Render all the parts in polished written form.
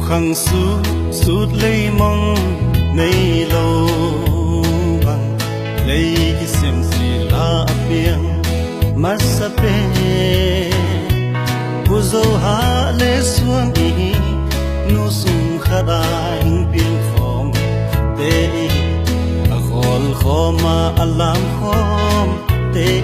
khăng suốt lấy mong nay lâu bằng lấy cái xem gì là biếng mắt sắp về cô dâu hạ lê xuân ý nu sung khada hình biếng phong tê khol khó mà alam khom tê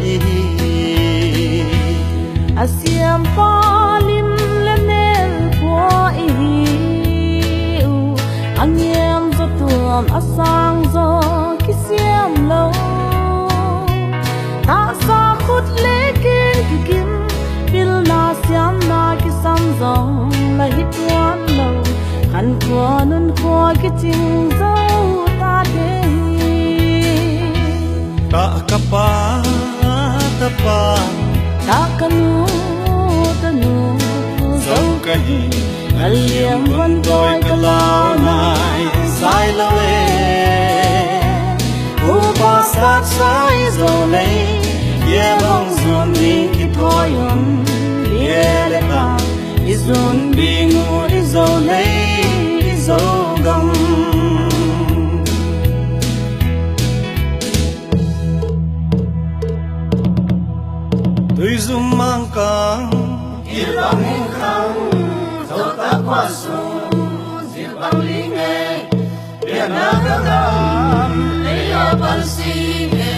asiam palim lenel po iu anyam zo tuam asang zo kisiam lo ta sa khut lekin kikim pil na siam na kisam zo la hitwan lo han ko nun ko kiching zo ta de ta kapa ta pa takanu tanu dấu cây aliam vẫn đôi cái lao này sai lối u ba sát sai rồi lấy ye bông dùn đi khi thôi on ye lệ ta izun bingu izo lấy izo gam tôi zoom mang càng Ilbang hingkang Zota kwasu Zilbang linge Pianagagam Leya balsinge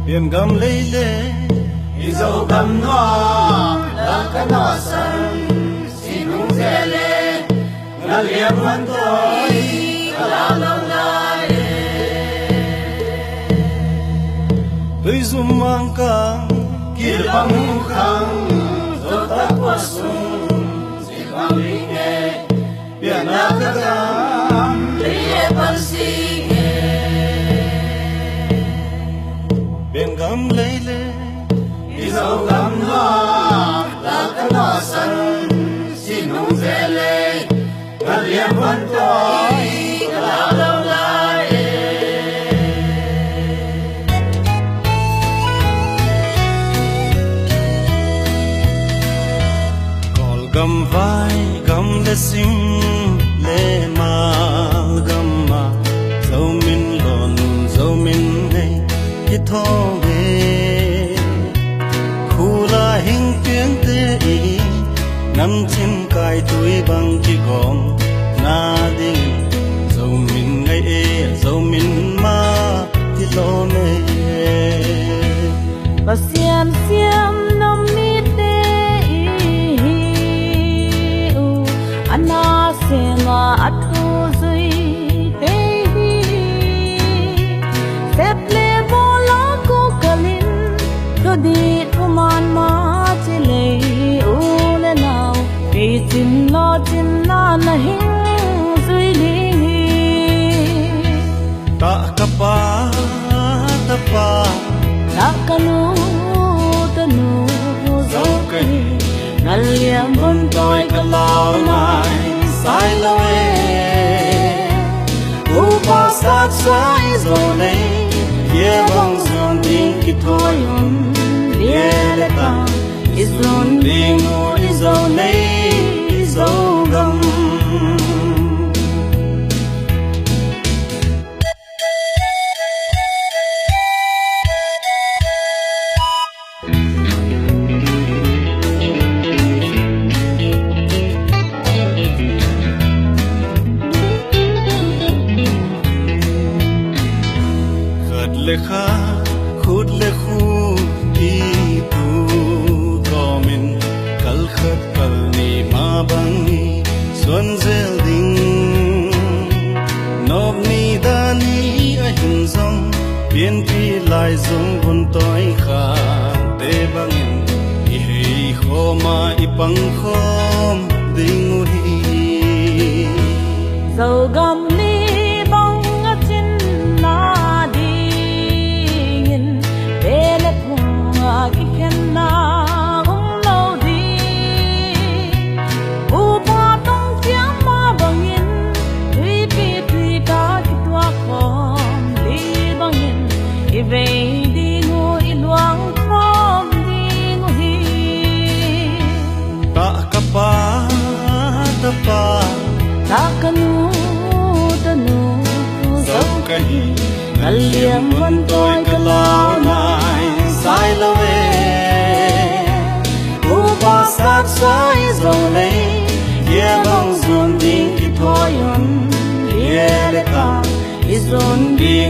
biển gam lấy lệ Izo gam noa Laka noa san Sinung zele Ngaliam mantoi Kalalong lai tôi zoom mang càng Ilbang hingkang Zota kwasu Zilbang linge Pianagagam Leya balsinge biển gam lấy lệ Izo gam noa Laka noa san Sinung zele Ngaliam mantoi Kalalong lai gam vai gam le sim le mal gam ma dấu min lon dấu min này cái thô về khula hình tiếng tê ý nằm trên cài túi bằng cái gom na đinh dấu min ngày dấu min ma cái lô này và xiêm xiêm năm mít ana senga athu zui hey seple bola ko kalin kodi thuman ma chile ule nau pe chin na nahi zui li ta kapa ta pa takanu tanu dấu cây ngaliam vẫn đôi cái lao này sai lối u ba sát sai rồi lấy ye bông dùn đi khi thôi on ye lệ ta izun bingu izo lấy izo gam le kha khut le khu đi tu có mình kal khat kal ni ma bang ni xuân zel ding nop ni da ni a hin zong biến pi lai zong bun toi kha te bang in i hei kho ma i pang khom ding hi dầu gam ni bong a chin na dingin bele phung a ki ken na ung lo di u pa tong chiang ma bangin tui pi ka ki tua khom li bangin i ve di ngu i luang khom ding hi ta kapa gần liềm vẫn tôi cứ lao nai sai lâu u ba sát soi dòng lấy ye bông dồn đi thì thôi on ye để ta izon đi